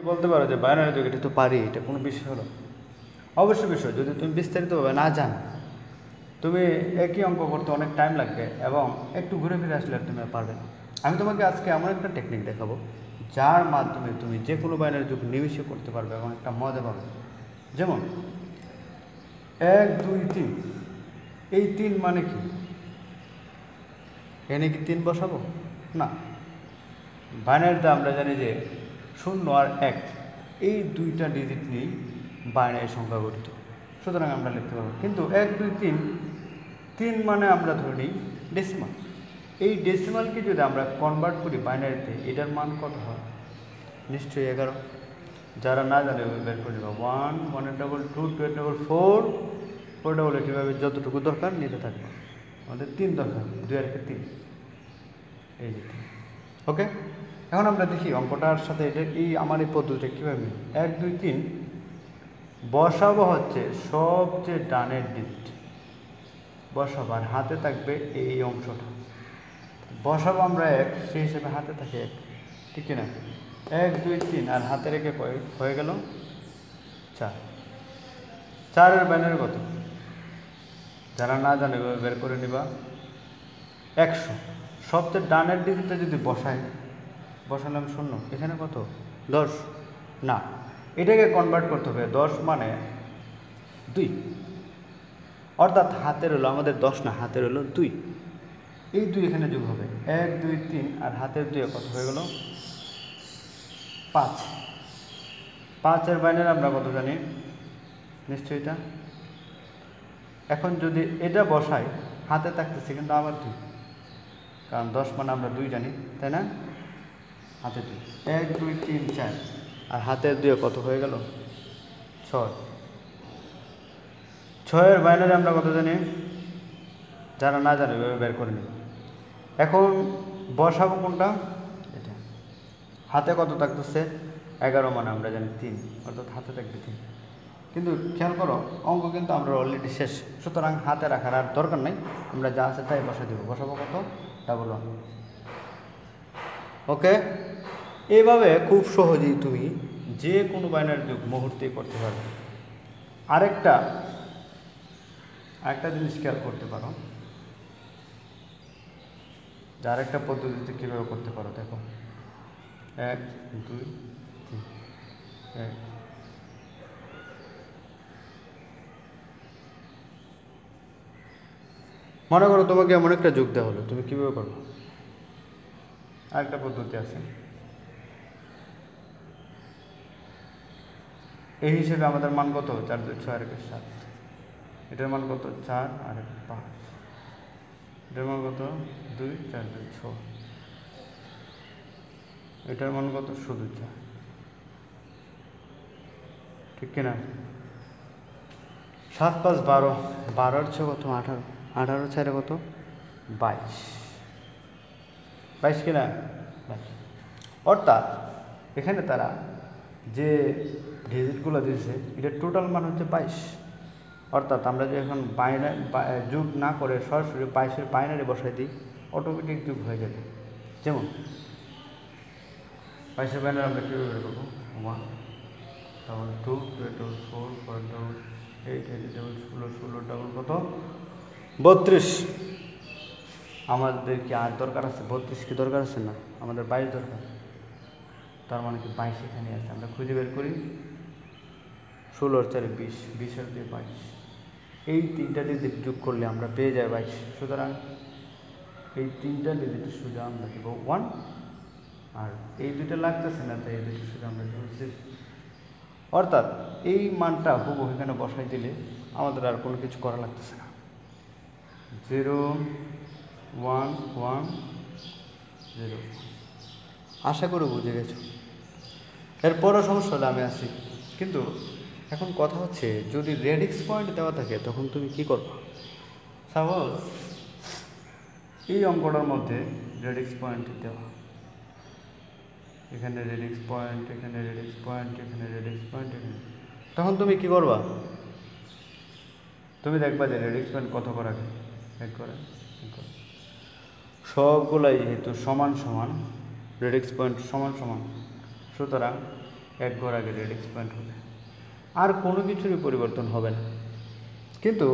বলতে পারো যে বাইনারি যোগ এটা তো পারি, এটা কোনো বিষয় হলো? অবশ্যই বিষয়। যদি তুমি বিস্তারিতভাবে না জানো, তুমি একই অঙ্ক করতে অনেক টাইম লাগবে এবং একটু ঘুরে ফিরে আসলে তুমি পারবে না। আমি তোমাকে আজকে এমন একটা টেকনিক দেখাবো যার মাধ্যমে তুমি যে কোনো বাইনারি যোগ নিমিশে করতে পারবে এবং একটা মজা পাবে। যেমন 1 2 3, এই 3 মানে কি? এখানে কি 3 বসাবো? না। বাইনারিতে আমরা জানি যে 0 আর 1 এই দুইটা ডিজিট নিয়েই বাইনারি সংখ্যা গঠিত, সুতরাং আমরা লিখতে পারবো। কিন্তু 1 2 3, 3 মানে আমরা ধরে নিই ডেসিমাল। এই ডেসিমালকে যদি আমরা কনভার্ট করি বাইনারিতে, এটার মান কত হয়? নিশ্চয়ই 11। যারা না জানে বের করে দেবো 1 1 ডাবল 2 2 ডাবল 4 4 ডাবল এভাবে যতটুকু দরকার নিতে থাকবে। আমাদের 3 দরকার, 2 আর 3, এই যে 3। ওকে, এখন আমরা দেখি অঙ্কটার সাথে এটা আমার এই পদ্ধতিটা কীভাবে 1 2 3 বসাবো হচ্ছে সবচেয়ে ডানের ডিজিট বসাবো, আর হাতে থাকবে এই অংশটা। বসাবো আমরা 1, সেই হিসেবে হাতে থাকে 1, ঠিক কিনা? 1 2 3 আর হাতে রেখে হয়ে গেল 4। 4-এর বাইনারি কত? যারা না জানে বের করে নিবা 100। সবচেয়ে ডানের ডিজিটে যদি বসালাম 0, এখানে কত? 10। না, এটাকে কনভার্ট করতে হবে। 10 মানে 2, অর্থাৎ হাতের হলো আমাদের 10 না, হাতের হলো 2। এই 2 এখানে যোগ হবে। 1 2 3 আর হাতের 2 কত হয়ে গেল? 5। 5-এর বাইনারি আমরা কত জানি? নিশ্চয়ই এটা। এখন যদি এটা বসাই, হাতে থাকতেছে কিন্তু আবার 2, কারণ 10 মানে আমরা 2 জানি, তাই না? হাতে 2, 1 2 3 4 আর হাতের 2 কত হয়ে গেল? 6। 6-এর বাইনারি আমরা কত জানি? যারা না জানে বের করে নিব। এখন বসাবো কোনটা? এটা। হাতে কত থাকতেছে? 11 মানে আমরা জানি 3, অর্থাৎ হাতে থাকবে 3। কিন্তু খেয়াল করো, অঙ্ক কিন্তু আমরা অলরেডি শেষ, সুতরাং হাতে রাখার আর দরকার নাই। আমরা যা আছে তাই বসাই দেবো। বসাবো কত? ডাবল 1। ওকে, এইভাবে খুব সহজেই তুমি যে কোনো বাইনারি যোগ মুহূর্তেই করতে পারবে। আরেকটা জিনিস খেয়াল করতে পারো, যে আরেকটা পদ্ধতিতে কীভাবে করতে পারো দেখো। 1 2 3 1। মনে করো তোমাকে এমন একটা যোগ দেওয়া হলো, তুমি কীভাবে করবে? আরেকটা পদ্ধতি আছে। এই হিসেবে আমাদের মান কত? 4 2 6 আর 1 7। এটার মান কত? 4 আর 1 5। এটার মান কত? 2 4 2 6। এটার মান কত? শুধু 4, ঠিক কিনা? 7 5 12, 12 6 কত? 18, 18 4 কত? 22, 22 কিনা? 22। অর্থাৎ এখানে তারা যে ডিজিটগুলো দিয়েছে এটার টোটাল মান হচ্ছে 22। অর্থাৎ আমরা যে এখন যোগ না করে সরাসরি 22-এর বাইনারি বসাই দিই, অটোমেটিক যোগ হয়ে যাবে। যেমন 22-এর বাইনারি আমরা কীভাবে বের করবো? 1 double 2 2 double 4 4 double 8 8 double 16 16 double কত? 32। আমাদের কি আর দরকার আছে? 32 কি দরকার আছে? না, আমাদের 22 দরকার। তার মানে কি 22 এখানে আছে। আমরা খুঁজে বের করি। 16 4 20, 20 আর 2 22। এই 3টা ডিজিট যোগ করলে আমরা পেয়ে যাই 22। সুতরাং এই 3টা ডিজিটের সোজা আমরা দেব 1, আর এই 2টা লাগতেছে না, তাই এই 2টা সোজা আমরা দেব 0। অর্থাৎ এই মানটা হুবহু এখানে বসাই দিলে আমাদের আর কোনো কিছু করা লাগতেছে না। 0 1 1 0। আশা করি বুঝে গেছো। এরপরও সমস্যা হলে আমি আসি। কিন্তু এখন কথা হচ্ছে, যদি রেডিক্স পয়েন্ট দেওয়া থাকে তখন তুমি কি করবে? সাপোজ এই অঙ্কটার মধ্যে রেডিক্স পয়েন্ট দেওয়া, এখানে রেডিক্স পয়েন্ট, এখানে রেডিক্স পয়েন্ট, এখানে রেডিক্স পয়েন্ট, এখানে, তখন তুমি কি করবা? তুমি দেখবা যে রেডিক্স পয়েন্ট কত করে? 1 করে। সবগুলাই যেহেতু সমান সমান, রেডিক্স পয়েন্ট সমান সমান, সুতরাং এক ঘর আগে রেডিক্স পয়েন্ট হবে, আর কোনো কিছুরই পরিবর্তন হবে না। কিন্তু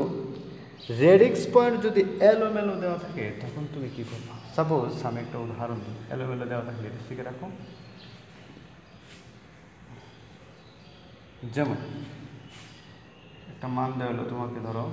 রেডিক্স পয়েন্ট যদি এলোমেলো দেওয়া থাকে তখন তুমি কী করবে? সাপোজ আমি একটা উদাহরণ দিই, এলোমেলো দেওয়া থাকলে এটা শিখে রাখো। যেমন একটা মান দেওয়া হলো তোমাকে, ধরো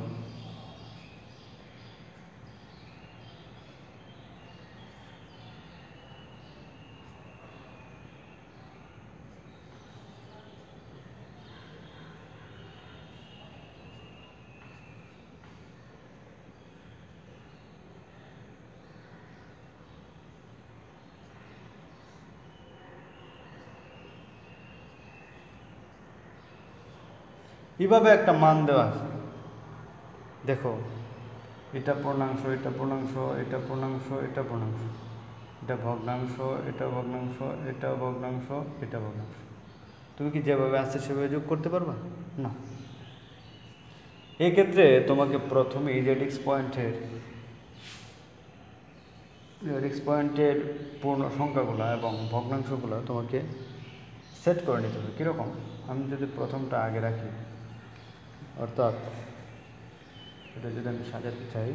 এইভাবে একটা মান দেওয়া আছে, দেখো এটা পূর্ণাংশ, এটা পূর্ণাংশ, এটা পূর্ণাংশ, এটা পূর্ণাংশ, এটা ভগ্নাংশ, এটা ভগ্নাংশ, এটা ভগ্নাংশ, এটা ভগ্নাংশ। তুমি কি যেভাবে আসছে সেভাবে যোগ করতে পারবা? না। এক্ষেত্রে তোমাকে প্রথমে রেডিক্স পয়েন্টের পূর্ণ সংখ্যাগুলো এবং ভগ্নাংশগুলো তোমাকে সেট করে নিতে হবে। কীরকম? আমি যদি প্রথমটা আগে রাখি, অর্থাৎ এটা যদি আমি সাজাতে চাই,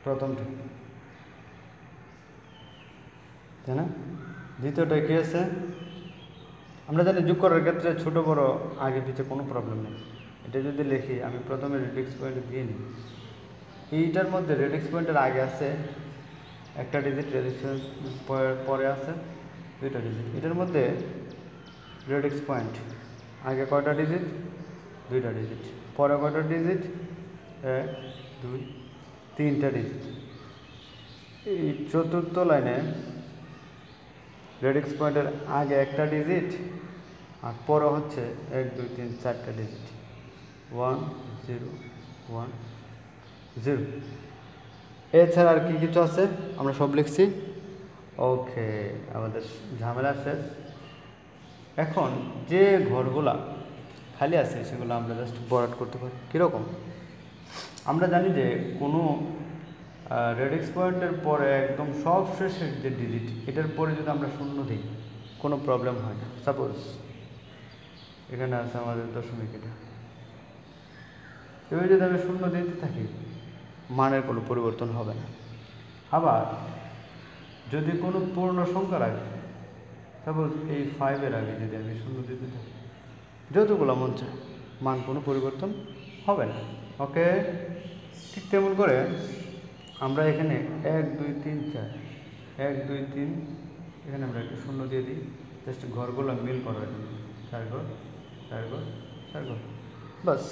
প্রথমটা, তাই না? দ্বিতীয়টা কি আছে? আমরা জানি যোগ করার ক্ষেত্রে ছোটো বড়ো আগে পিছিয়ে কোনো প্রবলেম নেই। এটা যদি লিখি, আমি প্রথমে রেডিক্স পয়েন্ট দিয়ে নিই, এইটার মধ্যে রেডিক্স পয়েন্টের আগে আছে একটা ডিজিট, রেডিক্স পরে আছে দুইটা ডিজিট। এটার মধ্যে রেডিক্স পয়েন্ট আগে কয়টা ডিজিট? দুইটা ডিজিট। পরে কয়টা ডিজিট? 1 2 3টা ডিজিট। এই চতুর্থ লাইনে রেডিক্স পয়েন্টের আগে একটা ডিজিট আর পরে হচ্ছে 1 2 3 4টা ডিজিট, 1 0 1 0। এছাড়া আর কি কিছু আছে? আমরা সব লিখছি। ওকে, আমাদের ঝামেলা শেষ। এখন যে ঘরগুলা খালি আছে সেগুলো আমরা জাস্ট ভরাট করতে পারি। কীরকম? আমরা জানি যে কোনো রেডিক্স পয়েন্টের পরে একদম সব শেষের যে ডিজিট, এটার পরে যদি আমরা শূন্য দিই কোনো প্রবলেম হয় না। সাপোজ এখানে আছে আমাদের দশমিক, এটা এবার যদি আমি শূন্য দিতে থাকি মানের কোনো পরিবর্তন হবে না। আবার যদি কোনো পূর্ণ সংখ্যার আগে, সাপোজ এই 5-এর আগে যদি আমি শূন্য দিতে থাকি, যতগুলো মন চায় মান কোনো পরিবর্তন হবে না। ওকে, ঠিক তেমন করে আমরা এখানে 1 2 3 4 1 2 3 এখানে আমরা একটু শূন্য দিয়ে দিই, জাস্ট ঘরগুলো মিল করার জন্য। 4 ঘর 4 ঘর 4 ঘর, বাস।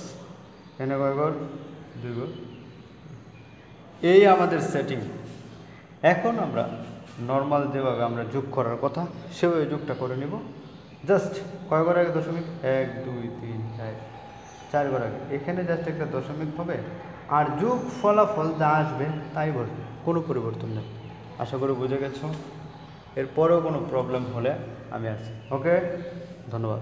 এখানে কয় ঘর? 2 ঘর। এই আমাদের সেটিং। এখন আমরা নর্মাল যেভাবে আমরা যোগ করার কথা সেভাবে যোগটা করে নিব। জাস্ট কয় ঘর আগে দশমিক? 1 2 3 4 4 ঘর আগে এখানে জাস্ট একটা দশমিক হবে, আর যোগ ফলাফল যা আসবে তাই বলবে, কোনো পরিবর্তন নেই। আশা করি বুঝে গেছো। এরপরেও কোনো প্রবলেম হলে আমি আছি। ওকে, ধন্যবাদ।